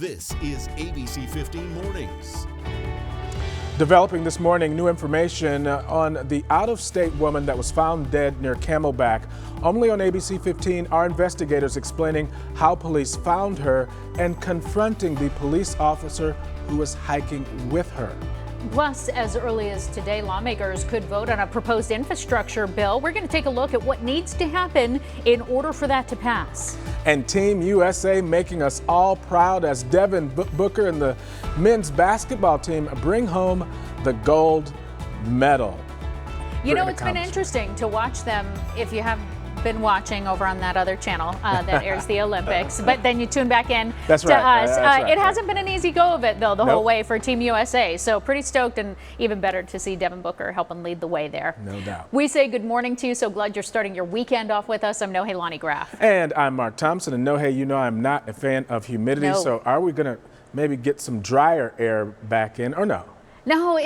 This is ABC15 Mornings. Developing this morning, new information on the out-of-state woman that was found dead near Camelback. Only on ABC15 are investigators explaining how police found her and confronting the police officer who was hiking with her. Plus, as early as today, lawmakers could vote on a proposed infrastructure bill. We're going to take a look at what needs to happen in order for that to pass. And Team USA making us all proud as Devin Booker and the men's basketball team bring home the gold medal. You know, it's been interesting to watch them if you have been watching over on that other channel that airs the Olympics, but then you tune back in to us. It hasn't been an easy go of it, though, the whole way for Team USA. So pretty stoked, and even better to see Devin Booker helping lead the way there. No doubt. We say good morning to you. So glad you're starting your weekend off with us. I'm Nohe Lonnie Graff. And I'm Mark Thompson. And Nohe, you know I'm not a fan of humidity. No. So are we going to maybe get some drier air back in, or no? No,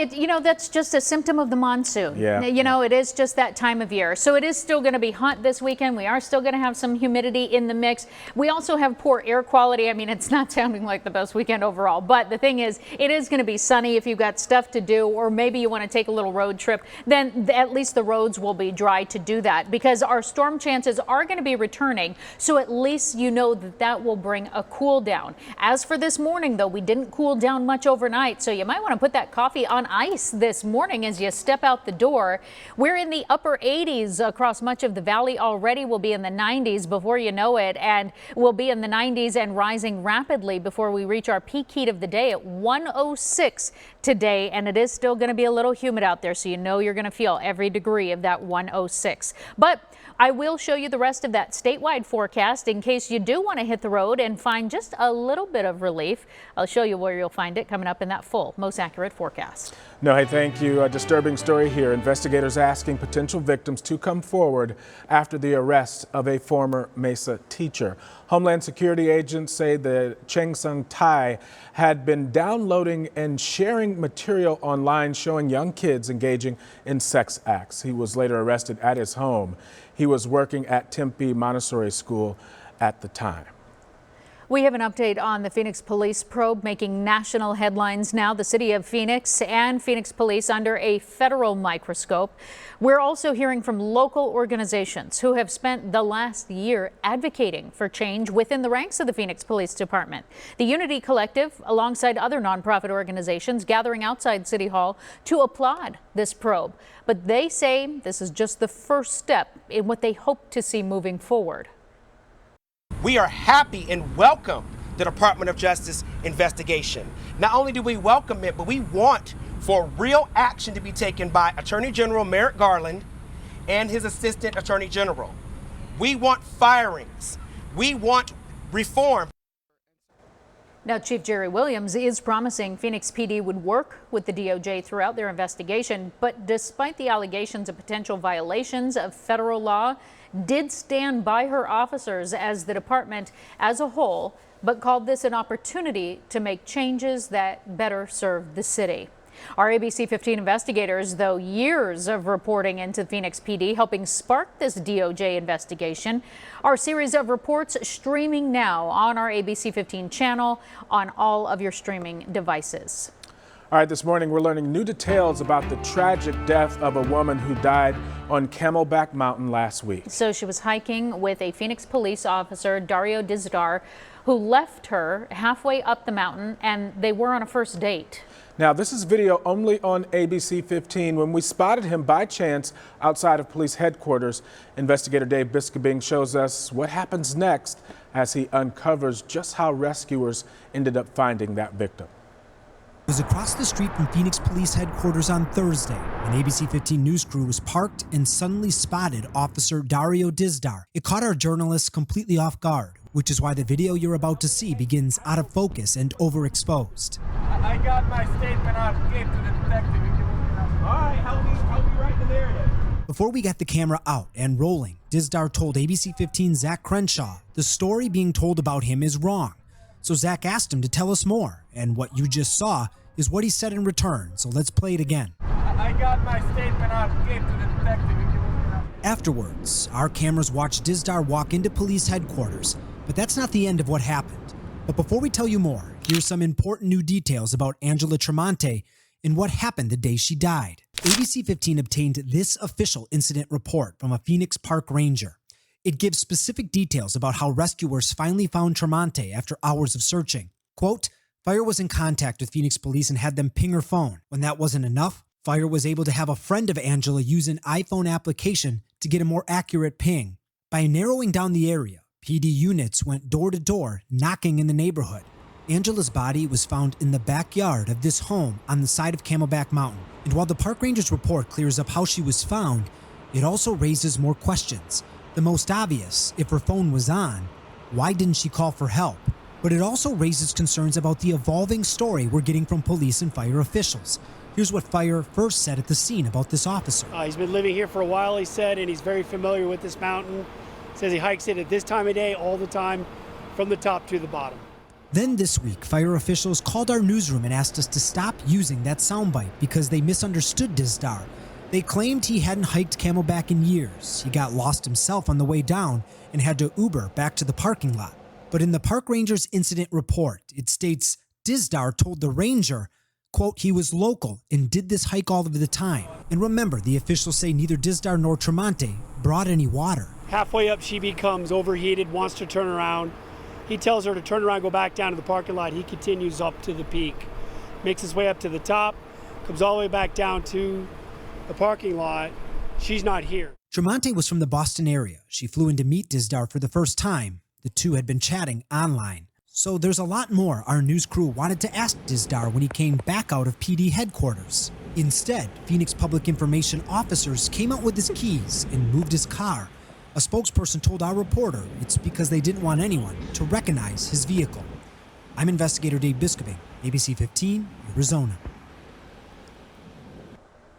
that's just a symptom of the monsoon. Yeah. It is just that time of year. So it is still going to be hot this weekend. We are still going to have some humidity in the mix. We also have poor air quality. I mean, it's not sounding like the best weekend overall, but the thing is, it is going to be sunny. If you've got stuff to do, or maybe you want to take a little road trip, then at least the roads will be dry to do that, because our storm chances are going to be returning. So at least you know that will bring a cool down. As for this morning, though, we didn't cool down much overnight. So you might want to put that coffee on ice this morning as you step out the door. We're in the upper 80s across much of the valley already. We'll be in the 90s before you know it, and we'll be in the 90s and rising rapidly before we reach our peak heat of the day at 106 today. And it is still going to be a little humid out there, so you know you're going to feel every degree of that 106. But I will show you the rest of that statewide forecast in case you do want to hit the road and find just a little bit of relief. I'll show you where you'll find it coming up in that full, most accurate forecast. No, hey, thank you. A disturbing story here. Investigators asking potential victims to come forward after the arrest of a former Mesa teacher. Homeland Security agents say that Cheng Sung Tai had been downloading and sharing material online showing young kids engaging in sex acts. He was later arrested at his home. He was working at Tempe Montessori School at the time. We have an update on the Phoenix police probe making national headlines now. The city of Phoenix and Phoenix police under a federal microscope. We're also hearing from local organizations who have spent the last year advocating for change within the ranks of the Phoenix Police Department. The Unity Collective, alongside other nonprofit organizations, gathering outside City Hall to applaud this probe. But they say this is just the first step in what they hope to see moving forward. We are happy and welcome the Department of Justice investigation. Not only do we welcome it, but we want for real action to be taken by Attorney General Merrick Garland and his Assistant Attorney General. We want firings. We want reform. Now, Chief Jerry Williams is promising Phoenix PD would work with the DOJ throughout their investigation, but despite the allegations of potential violations of federal law, did stand by her officers as the department as a whole, but called this an opportunity to make changes that better serve the city. Our ABC15 investigators, though, years of reporting into Phoenix PD, helping spark this DOJ investigation. Our series of reports streaming now on our ABC15 channel on all of your streaming devices. All right, this morning we're learning new details about the tragic death of a woman who died on Camelback Mountain last week. So she was hiking with a Phoenix police officer, Dario Dizdar, who left her halfway up the mountain, and they were on a first date. Now, this is video only on ABC15. When we spotted him by chance outside of police headquarters, investigator Dave Biscabing shows us what happens next as he uncovers just how rescuers ended up finding that victim. It was across the street from Phoenix Police Headquarters on Thursday when ABC15 news crew was parked and suddenly spotted Officer Dario Dizdar. It caught our journalists completely off guard, which is why the video you're about to see begins out of focus and overexposed. I got my statement out, gave to the detective. All right, help me right in the area. Before we got the camera out and rolling, Dizdar told ABC15's Zach Crenshaw the story being told about him is wrong. So Zach asked him to tell us more, and what you just saw is what he said in return, so let's play it again. I got my statement out, gave to the detective. Afterwards, our cameras watched Dizdar walk into police headquarters, but that's not the end of what happened. But before we tell you more, Here's some important new details about Angela Tremonte and what happened the day she died. ABC 15 obtained this official incident report from a Phoenix Park ranger. It gives specific details about how rescuers finally found Tremonte after hours of searching. Quote, Fire was in contact with Phoenix police and had them ping her phone. When that wasn't enough, Fire was able to have a friend of Angela use an iPhone application to get a more accurate ping. By narrowing down the area, PD units went door to door, knocking in the neighborhood. Angela's body was found in the backyard of this home on the side of Camelback Mountain. And while the park ranger's report clears up how she was found, it also raises more questions. The most obvious, if her phone was on, why didn't she call for help? But it also raises concerns about the evolving story we're getting from police and fire officials. Here's what Fire first said at the scene about this officer. He's been living here for a while, he said, and he's very familiar with this mountain. Says he hikes it at this time of day all the time, from the top to the bottom. Then this week, fire officials called our newsroom and asked us to stop using that soundbite because they misunderstood Dizdar. They claimed he hadn't hiked Camelback in years. He got lost himself on the way down and had to Uber back to the parking lot. But in the park ranger's incident report, it states Dizdar told the ranger, quote, he was local and did this hike all of the time. And remember, the officials say neither Dizdar nor Tremonte brought any water. Halfway up, she becomes overheated, wants to turn around. He tells her to turn around, go back down to the parking lot. He continues up to the peak, makes his way up to the top, comes all the way back down to the parking lot. She's not here. Tremonte was from the Boston area. She flew in to meet Dizdar for the first time. The two had been chatting online. So there's a lot more our news crew wanted to ask Dizdar when he came back out of PD headquarters. Instead, Phoenix Public Information officers came out with his keys and moved his car. A spokesperson told our reporter it's because they didn't want anyone to recognize his vehicle. I'm investigator Dave Biskoping, ABC 15, Arizona.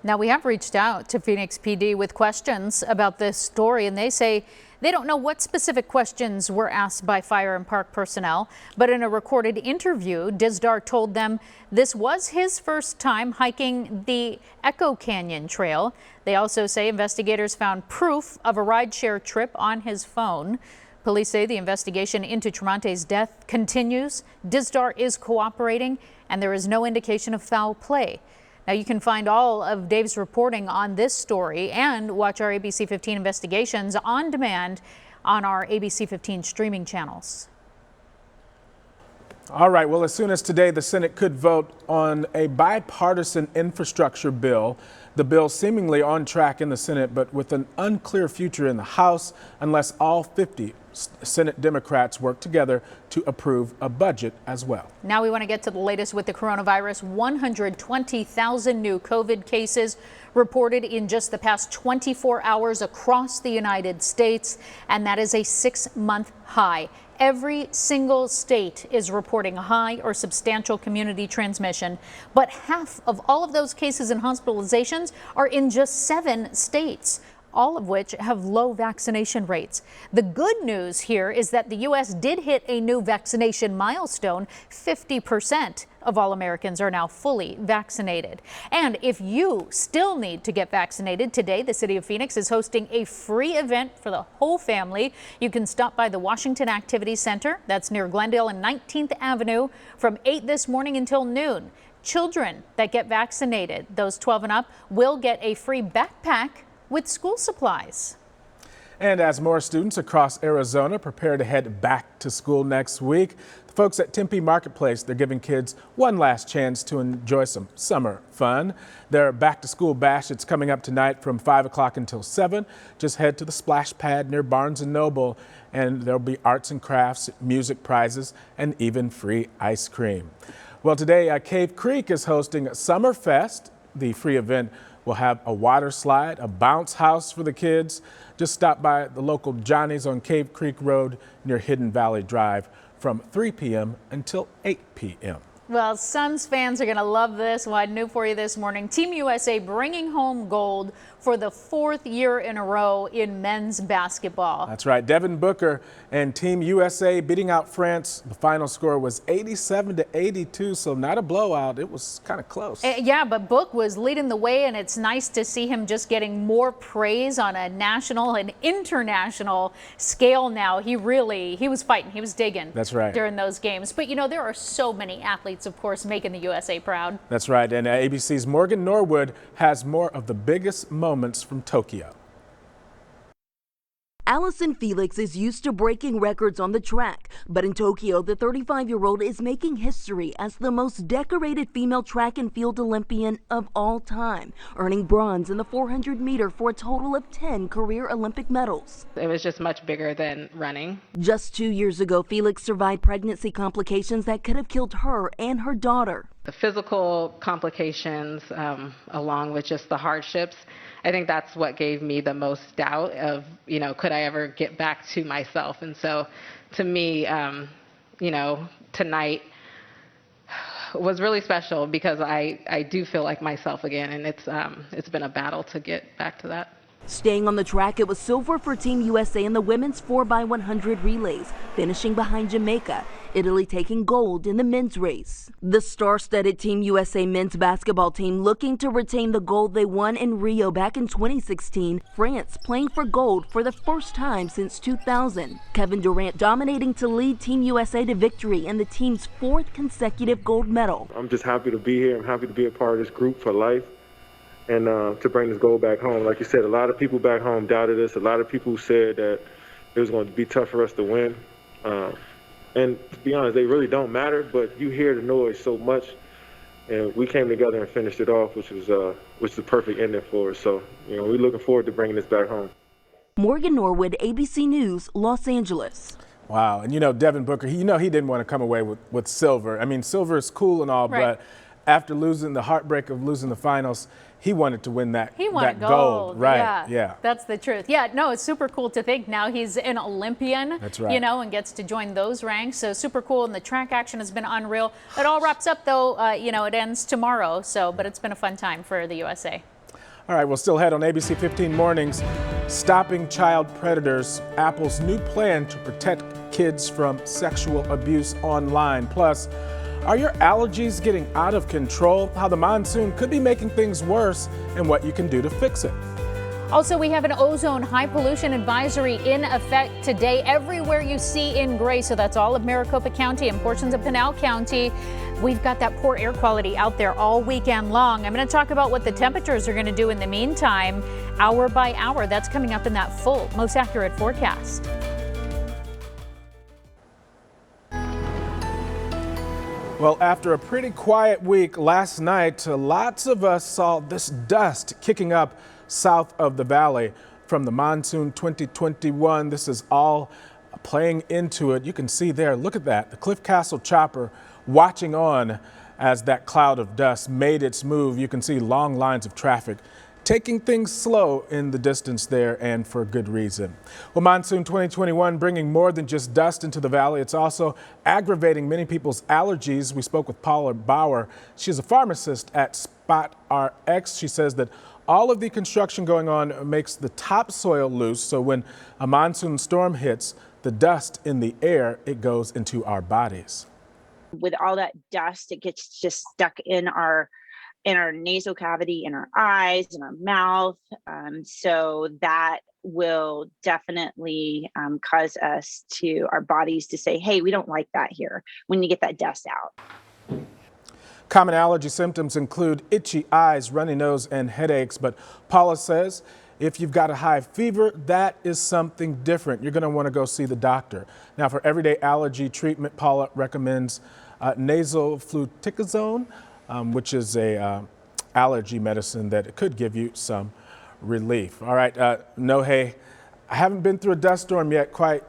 Now, we have reached out to Phoenix PD with questions about this story, and they say they don't know what specific questions were asked by fire and park personnel, but in a recorded interview, Dizdar told them this was his first time hiking the Echo Canyon Trail. They also say investigators found proof of a rideshare trip on his phone. Police say the investigation into Tremonte's death continues. Dizdar is cooperating, and there is no indication of foul play. Now, you can find all of Dave's reporting on this story and watch our ABC 15 investigations on demand on our ABC 15 streaming channels. All right, well, as soon as today, the Senate could vote on a bipartisan infrastructure bill. The bill seemingly on track in the Senate, but with an unclear future in the House unless all 50 Senate Democrats work together to approve a budget as well. Now we want to get to the latest with the coronavirus. 120,000 new COVID cases reported in just the past 24 hours across the United States, and that is a 6-month high. Every single state is reporting high or substantial community transmission, but half of all of those cases and hospitalizations are in just 7 states, all of which have low vaccination rates. The good news here is that the U.S. did hit a new vaccination milestone. 50% of all Americans are now fully vaccinated. And if you still need to get vaccinated, today the city of Phoenix is hosting a free event for the whole family. You can stop by the Washington Activity Center. That's near Glendale and 19th Avenue from 8 this morning until noon. Children that get vaccinated, those 12 and up, will get a free backpack with school supplies. And as more students across Arizona prepare to head back to school next week, the folks at Tempe Marketplace, they're giving kids one last chance to enjoy some summer fun. Their back to school bash, it's coming up tonight from 5 o'clock until 7. Just head to the splash pad near Barnes & Noble and there'll be arts and crafts, music prizes, and even free ice cream. Well, today Cave Creek is hosting Summer Fest. The free event will have a water slide, a bounce house for the kids. Just stop by the local Johnny's on Cave Creek Road near Hidden Valley Drive from 3 p.m. until 8 p.m. Well, Suns fans are going to love this one. New for you this morning. Team USA bringing home gold for the 4th year in a row in men's basketball. That's right. Devin Booker and Team USA beating out France. The final score was 87-82, so not a blowout. It was kind of close. Yeah, but Book was leading the way, and it's nice to see him just getting more praise on a national and international scale now. He was fighting. He was digging. That's right. During those games. But, you know, there are so many athletes, of course, making the USA proud. That's right. And ABC's Morgan Norwood has more of the biggest moments from Tokyo. Allison Felix is used to breaking records on the track, but in Tokyo, the 35-year-old is making history as the most decorated female track and field Olympian of all time, earning bronze in the 400-meter for a total of 10 career Olympic medals. It was just much bigger than running. Just 2 years ago, Felix survived pregnancy complications that could have killed her and her daughter. The physical complications, along with just the hardships, I think that's what gave me the most doubt of, you know, could I ever get back to myself? And so to me, you know, tonight was really special because I do feel like myself again, and it's been a battle to get back to that. Staying on the track, it was silver for Team USA in the women's 4x100 relays, finishing behind Jamaica. Italy taking gold in the men's race. The star-studded Team USA men's basketball team looking to retain the gold they won in Rio back in 2016. France playing for gold for the first time since 2000. Kevin Durant dominating to lead Team USA to victory in the team's 4th consecutive gold medal. I'm just happy to be here. I'm happy to be a part of this group for life and to bring this gold back home. Like you said, a lot of people back home doubted us. A lot of people said that it was going to be tough for us to win. And to be honest, they really don't matter, but you hear the noise so much. And we came together and finished it off, which was the perfect ending for us. So, you know, we're looking forward to bringing this back home. Morgan Norwood, ABC News, Los Angeles. Wow. And, you know, Devin Booker, he didn't want to come away with silver. I mean, silver is cool and all, right. But after losing the heartbreak of losing the finals, he wanted to win that, he wanted gold. Right. Yeah. That's the truth. Yeah, no, it's super cool to think now he's an Olympian. That's right. You know, and gets to join those ranks. So super cool. And the track action has been unreal. It all wraps up, though. You know, it ends tomorrow. So, but it's been a fun time for the USA. All right, we'll still head on ABC15 Mornings. Stopping child predators, Apple's new plan to protect kids from sexual abuse online. Plus, are your allergies getting out of control? How the monsoon could be making things worse and what you can do to fix it. Also, we have an ozone high pollution advisory in effect today everywhere you see in gray. So that's all of Maricopa County and portions of Pinal County. We've got that poor air quality out there all weekend long. I'm going to talk about what the temperatures are going to do in the meantime, hour by hour. That's coming up in that full, most accurate forecast. Well, after a pretty quiet week last night, lots of us saw this dust kicking up south of the valley from the monsoon 2021. This is all playing into it. You can see there, look at that, the Cliff Castle chopper watching on as that cloud of dust made its move. You can see long lines of traffic taking things slow in the distance there, and for good reason. Well, monsoon 2021 bringing more than just dust into the valley. It's also aggravating many people's allergies. We spoke with Paula Bauer. She's a pharmacist at Spot RX. She says that all of the construction going on makes the topsoil loose. So when a monsoon storm hits, the dust in the air, it goes into our bodies. With all that dust, it gets just stuck in our nasal cavity, in our eyes, in our mouth. So that will definitely cause our bodies to say, hey, we don't like that here when you get that dust out. Common allergy symptoms include itchy eyes, runny nose, and headaches. But Paula says if you've got a high fever, that is something different. You're going to want to go see the doctor. Now, for everyday allergy treatment, Paula recommends nasal fluticasone, which is a allergy medicine that could give you some relief. All right, Nohe, I haven't been through a dust storm yet, quite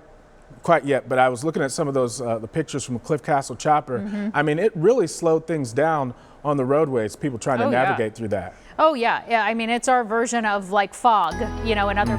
yet, but I was looking at some of those the pictures from the Cliff Castle chopper. Mm-hmm. I mean, it really slowed things down on the roadways, people trying to navigate through that. Oh, yeah. I mean, it's our version of like fog, you know, in other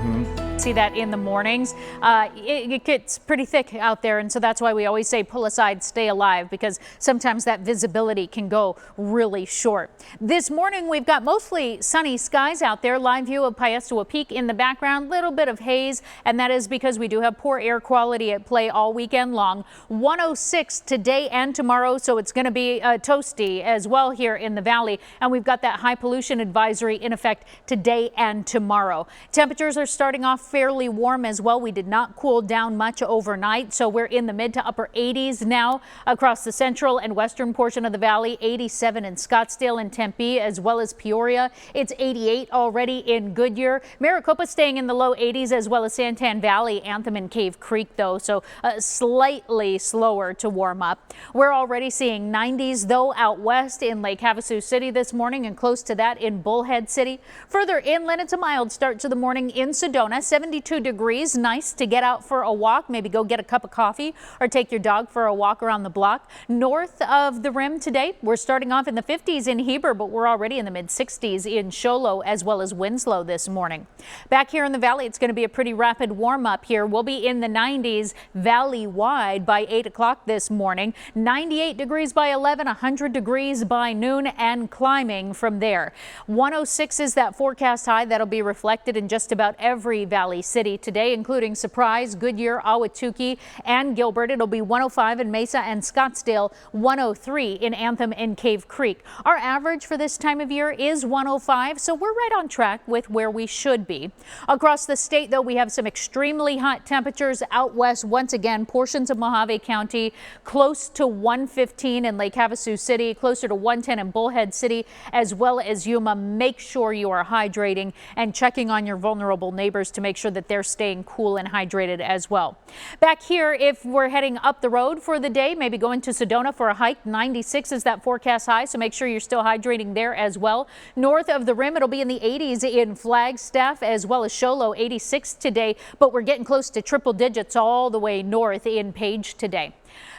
might see that in the mornings. It gets pretty thick out there, and so that's why we always say pull aside, stay alive, because sometimes that visibility can go really short. This morning we've got mostly sunny skies out there. Live view of Piestewa Peak in the background, little bit of haze, and that is because we do have poor air quality at play all weekend long. 106 today and tomorrow, so it's going to be toasty as well here in the valley, and we've got that high pollution advisory in effect today and tomorrow. Temperatures are starting off fairly warm as well. We did not cool down much overnight, so we're in the mid to upper 80s now across the central and western portion of the valley. 87 in Scottsdale and Tempe, as well as Peoria. It's 88 already in Goodyear. Maricopa staying in the low 80s, as well as Santan Valley, Anthem and Cave Creek, though, so slightly slower to warm up. We're already seeing 90s, though, out west in Lake Havasu City this morning, and close to that in Bullhead City. Further inland, it's a mild start to the morning in Sedona. 72 degrees. Nice to get out for a walk, maybe go get a cup of coffee or take your dog for a walk around the block. North of the rim today, we're starting off in the 50s in Heber, but we're already in the mid 60s in Show Low as well as Winslow this morning. Back here in the valley, it's going to be a pretty rapid warm up here. We'll be in the 90s valley wide by 8 o'clock this morning. 98 degrees by 11, 100 degrees by noon, and climbing from there. 106 is that forecast high that'll be reflected in just about every valley city today, including Surprise, Goodyear, Ahwatukee, and Gilbert. It'll be 105 in Mesa and Scottsdale, 103 in Anthem and Cave Creek. Our average for this time of year is 105, so we're right on track with where we should be. Across the state, though, we have some extremely hot temperatures out west. Once again, portions of Mojave County close to 115 in Lake Havasu City, closer to 110 in Bullhead City, as well as Yuma. Make sure you are hydrating and checking on your vulnerable neighbors to make sure that they're staying cool and hydrated as well. Back here, if we're heading up the road for the day, maybe going to Sedona for a hike, 96 is that forecast high, so make sure you're still hydrating there as well. North of the rim, it'll be in the 80s in Flagstaff as well as Show Low, 86 today, but we're getting close to triple digits all the way north in Page today.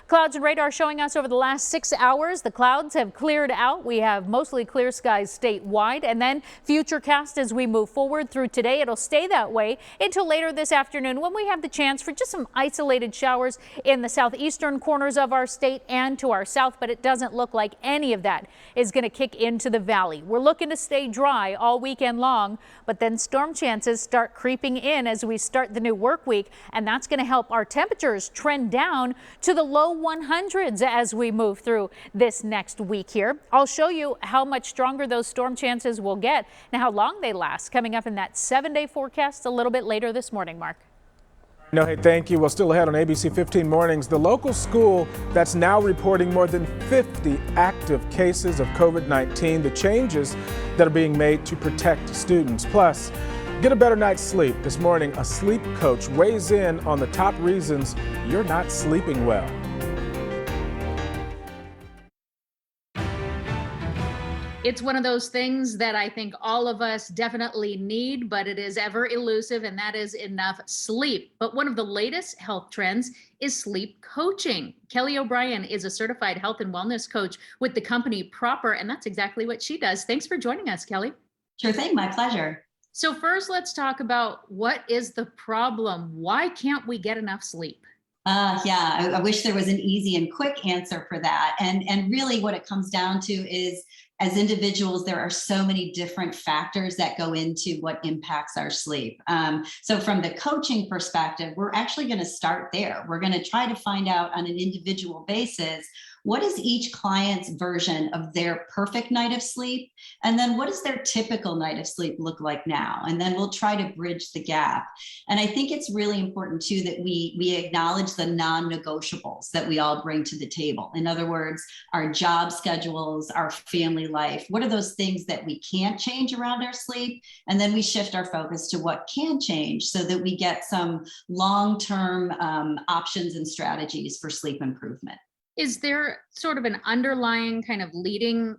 Clouds and radar showing us over the last 6 hours. The clouds have cleared out. We have mostly clear skies statewide, and then futurecast as we move forward through today. It'll stay that way until later this afternoon when we have the chance for just some isolated showers in the southeastern corners of our state and to our south, but it doesn't look like any of that is going to kick into the valley. We're looking to stay dry all weekend long, but then storm chances start creeping in as we start the new work week, and that's going to help our temperatures trend down to the low 100s as we move through this next week here. I'll show you how much stronger those storm chances will get and how long they last coming up in that 7-day forecast a little bit later this morning, Mark. No, hey, thank you. Well, still ahead on ABC 15 Mornings, the local school that's now reporting more than 50 active cases of COVID-19, the changes that are being made to protect students. Plus, get a better night's sleep. This morning, a sleep coach weighs in on the top reasons you're not sleeping well. It's one of those things that I think all of us definitely need, but it is ever elusive, and that is enough sleep. But one of the latest health trends is sleep coaching. Kelly O'Brien is a certified health and wellness coach with the company Proper, and that's exactly what she does. Thanks for joining us, Kelly. Sure thing, my pleasure. So first, let's talk about what is the problem? Why can't we get enough sleep? I wish there was an easy and quick answer for that. And really what it comes down to is, as individuals, there are so many different factors that go into what impacts our sleep. So from the coaching perspective, we're actually going to start there. We're going to try to find out on an individual basis, what is each client's version of their perfect night of sleep? And then what does their typical night of sleep look like now? And then we'll try to bridge the gap. And I think it's really important too that we acknowledge the non-negotiables that we all bring to the table. In other words, our job schedules, our family life, what are those things that we can't change around our sleep? And then we shift our focus to what can change so that we get some long-term options and strategies for sleep improvement. Is there sort of an underlying kind of leading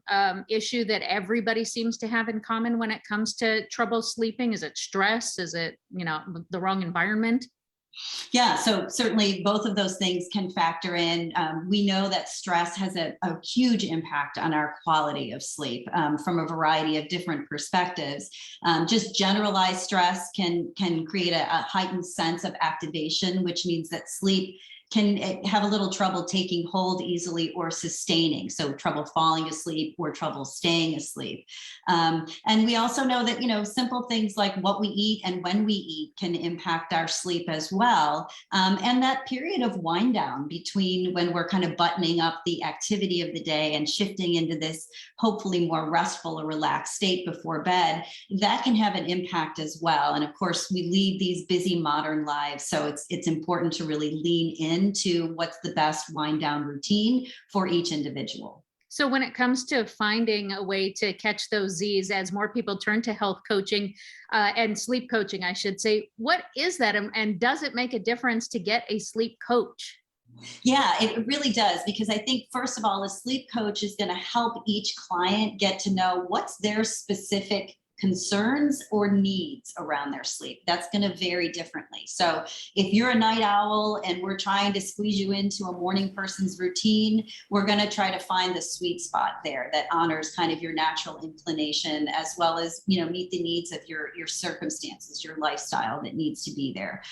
issue that everybody seems to have in common when it comes to trouble sleeping? Is it stress? Is it, the wrong environment? Yeah, so certainly both of those things can factor in. We know that stress has a huge impact on our quality of sleep from a variety of different perspectives. Just generalized stress can create a heightened sense of activation, which means that sleep can have a little trouble taking hold easily or sustaining. So trouble falling asleep or trouble staying asleep. And we also know that, simple things like what we eat and when we eat can impact our sleep as well. And that period of wind down between when we're kind of buttoning up the activity of the day and shifting into this hopefully more restful or relaxed state before bed, that can have an impact as well. And of course, we lead these busy modern lives. So it's important to really lean into what's the best wind down routine for each individual. So when it comes to finding a way to catch those Z's, as more people turn to health coaching and sleep coaching, I should say, what is that? And does it make a difference to get a sleep coach? Yeah, it really does, because I think, first of all, a sleep coach is going to help each client get to know what's their specific concerns or needs around their sleep. That's going to vary differently. So if you're a night owl and we're trying to squeeze you into a morning person's routine, we're going to try to find the sweet spot there that honors kind of your natural inclination, as well as, meet the needs of your circumstances, your lifestyle that needs to be there.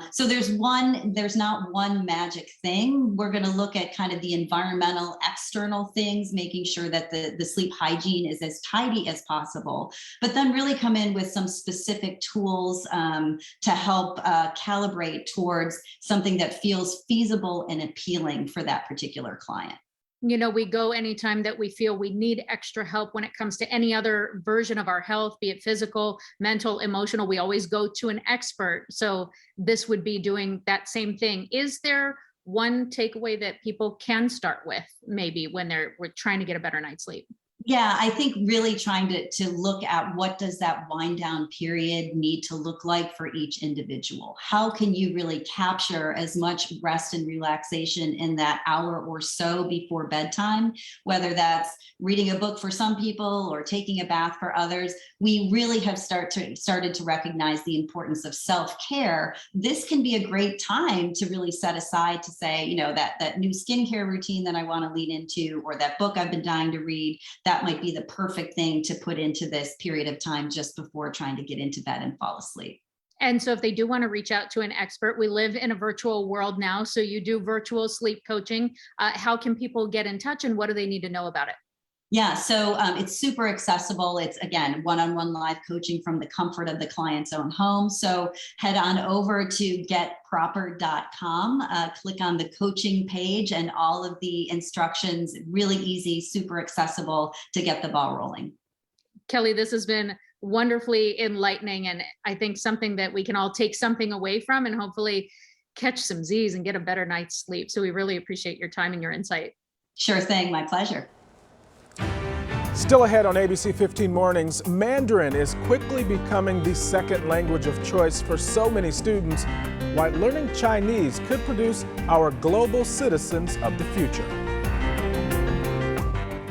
So there's not one magic thing. We're going to look at kind of the environmental, external things, making sure that the sleep hygiene is as tidy as possible, but then really come in with some specific tools to help calibrate towards something that feels feasible and appealing for that particular client. We go anytime that we feel we need extra help when it comes to any other version of our health, be it physical, mental, emotional, we always go to an expert. So this would be doing that same thing. Is there one takeaway that people can start with maybe when we're trying to get a better night's sleep? Yeah, I think really trying to look at what does that wind down period need to look like for each individual. How can you really capture as much rest and relaxation in that hour or so before bedtime, whether that's reading a book for some people or taking a bath for others. We really have started to recognize the importance of self-care. This can be a great time to really set aside to say, that new skincare routine that I want to lean into, or that book I've been dying to read, that might be the perfect thing to put into this period of time just before trying to get into bed and fall asleep. And so if they do want to reach out to an expert, we live in a virtual world now. So you do virtual sleep coaching. How can people get in touch, and what do they need to know about it? Yeah, so it's super accessible. It's, again, one-on-one live coaching from the comfort of the client's own home. So head on over to getproper.com, click on the coaching page, and all of the instructions, really easy, super accessible to get the ball rolling. Kelly, this has been wonderfully enlightening, and I think something that we can all take something away from and hopefully catch some Z's and get a better night's sleep. So we really appreciate your time and your insight. Sure thing, my pleasure. Still ahead on ABC15 Mornings, Mandarin is quickly becoming the second language of choice for so many students, while learning Chinese could produce our global citizens of the future.